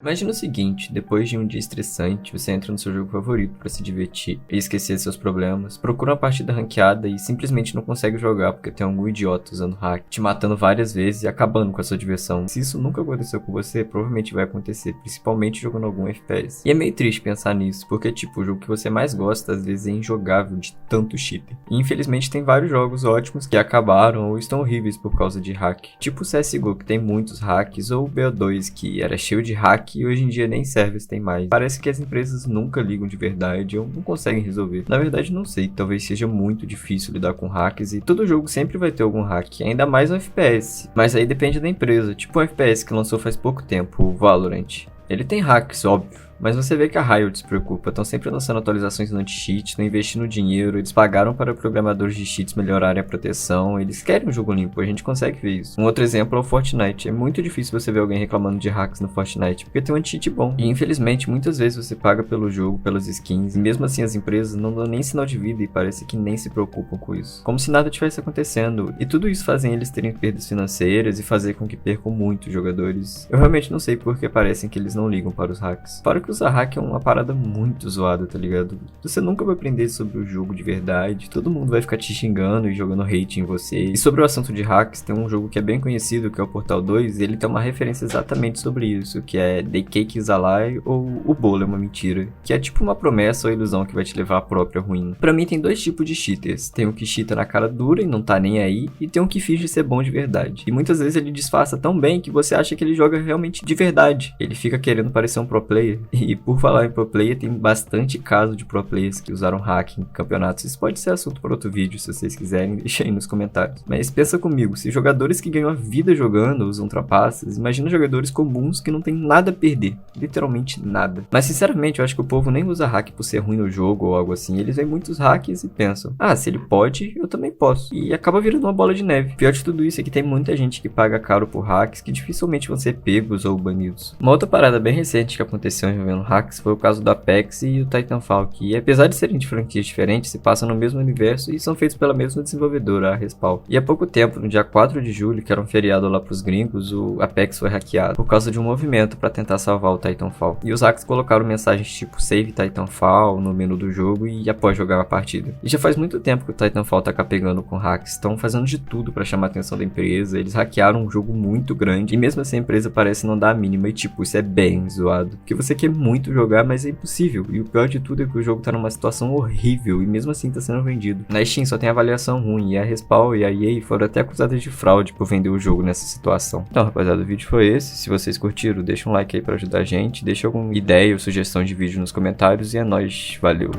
Imagina o seguinte, depois de um dia estressante, você entra no seu jogo favorito pra se divertir e esquecer seus problemas, procura uma partida ranqueada e simplesmente não consegue jogar porque tem algum idiota usando hack, te matando várias vezes e acabando com a sua diversão. Se isso nunca aconteceu com você, provavelmente vai acontecer, principalmente jogando algum FPS. E é meio triste pensar nisso, porque tipo, o jogo que você mais gosta às vezes é injogável de tanto cheater. E infelizmente tem vários jogos ótimos que acabaram ou estão horríveis por causa de hack. Tipo o CSGO, que tem muitos hacks, ou o BO2, que era cheio de hack e hoje em dia nem servers tem mais. Parece que as empresas nunca ligam de verdade ou não conseguem resolver. Na verdade não sei, talvez seja muito difícil lidar com hacks e todo jogo sempre vai ter algum hack, ainda mais no FPS. Mas aí depende da empresa, tipo o FPS que lançou faz pouco tempo, o Valorant. Ele tem hacks, óbvio. Mas você vê que a Riot se preocupa, estão sempre lançando atualizações no anti-cheat, estão investindo dinheiro, eles pagaram para programadores de cheats melhorarem a proteção, eles querem um jogo limpo, a gente consegue ver isso. Um outro exemplo é o Fortnite, é muito difícil você ver alguém reclamando de hacks no Fortnite, porque tem um anti-cheat bom. E infelizmente, muitas vezes você paga pelo jogo, pelas skins, e mesmo assim as empresas não dão nem sinal de vida e parece que nem se preocupam com isso. Como se nada tivesse acontecendo, e tudo isso fazem eles terem perdas financeiras e fazer com que percam muitos jogadores. Eu realmente não sei porque parecem que eles não ligam para os hacks. Fora que usar hack é uma parada muito zoada, tá ligado? Você nunca vai aprender sobre o jogo de verdade, todo mundo vai ficar te xingando e jogando hate em você. E sobre o assunto de hacks, tem um jogo que é bem conhecido, que é o Portal 2, e ele tem uma referência exatamente sobre isso, que é The Cake is a Lie ou O Bolo é uma Mentira, que é tipo uma promessa ou ilusão que vai te levar à própria ruína. Pra mim tem dois tipos de cheaters, tem um que cheata na cara dura e não tá nem aí, e tem um que finge ser bom de verdade. E muitas vezes ele disfarça tão bem que você acha que ele joga realmente de verdade. Ele fica querendo parecer um pro player, e por falar em pro player, tem bastante caso de pro players que usaram hack em campeonatos. Isso pode ser assunto para outro vídeo, se vocês quiserem, deixa aí nos comentários. Mas pensa comigo, se jogadores que ganham a vida jogando usam trapaças, imagina jogadores comuns que não tem nada a perder, literalmente nada. Mas sinceramente, eu acho que o povo nem usa hack por ser ruim no jogo ou algo assim, eles veem muitos hacks e pensam, ah, se ele pode, eu também posso. E acaba virando uma bola de neve. Pior de tudo isso é que tem muita gente que paga caro por hacks que dificilmente vão ser pegos ou banidos. Uma outra parada bem recente que aconteceu envolvendo hacks foi o caso do Apex e o Titanfall, que apesar de serem de franquias diferentes, se passam no mesmo universo e são feitos pela mesma desenvolvedora, a Respawn. E há pouco tempo, no dia 4 de julho, que era um feriado lá pros gringos, o Apex foi hackeado por causa de um movimento para tentar salvar o Titanfall. E os hackers colocaram mensagens tipo Save Titanfall no menu do jogo e após jogar a partida. E já faz muito tempo que o Titanfall tá pegando com hacks, estão fazendo de tudo para chamar a atenção da empresa, eles hackearam um jogo muito grande e mesmo assim a empresa parece não dar a mínima e tipo, isso é bem zoado. Porque você quer muito jogar, mas é impossível. E o pior de tudo é que o jogo tá numa situação horrível e mesmo assim tá sendo vendido. Na Steam só tem avaliação ruim e a Respawn e a EA foram até acusadas de fraude por vender o jogo nessa situação. Então, rapaziada, o vídeo foi esse. Se vocês curtiram, deixa um like aí pra ajudar a gente. Deixa alguma ideia ou sugestão de vídeo nos comentários e é nóis. Valeu!